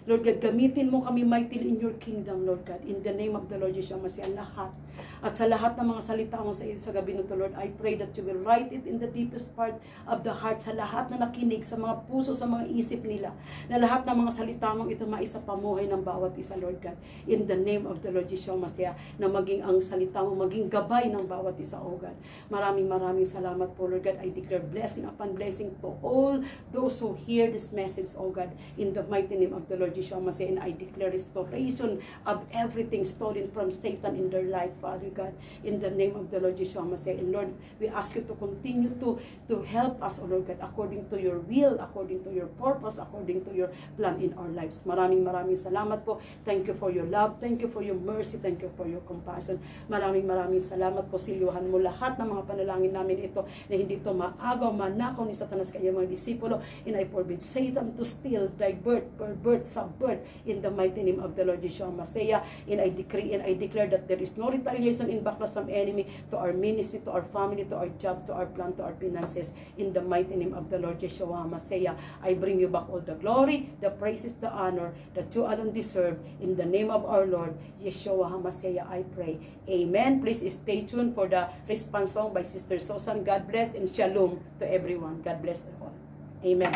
Lord God, gamitin mo kami mightily in your kingdom, Lord God. In the name of the Lord Yeshua HaMashiach. Lahat. At sa lahat ng mga salita mo sa gabi nito, Lord, I pray that you will write it in the deepest part of the heart, sa lahat na nakinig, sa mga puso, sa mga isip nila, na lahat ng mga salita mong ito maisa pamuhay ng bawat isa, Lord God. In the name of the Lord Yeshua HaMashiach, na maging ang salita mo, maging gabay ng bawat isa, O God. Maraming salamat po, Lord God. I declare blessing upon blessing to all those who hear this message, O God, in the mighty name of the Lord Yeshua HaMashiach. And I declare restoration of everything stolen from Satan in their life, Father God, in the name of the Lord Yeshua HaMashiach. And Lord, we ask you to continue to help us, O Lord God, according to your will, according to your purpose, according to your plan in our lives. Maraming salamat po. Thank you for your love. Thank you for your mercy. Thank you for your compassion. Maraming salamat po. Silyuhan mo lahat ng mga panalangin namin ito na hindi ito maagaw, manakaw ni Satanas kanyang mga disipulo. And I forbid Satan to steal, divert, pervert, subvert in the mighty name of the Lord Yeshua HaMashiach. And I decree and I declare that there is no retaliation in backlash from enemy to our ministry, to our family, to our job, to our plan, to our finances. In the mighty name of the Lord Yeshua HaMashiach, I bring you back all the glory, the praises, the honor that you alone deserve. In the name of our Lord Yeshua HaMashiach, I pray. Amen. Please stay tuned for the response song by Sister Susan. God bless and shalom to everyone. God bless all. Amen.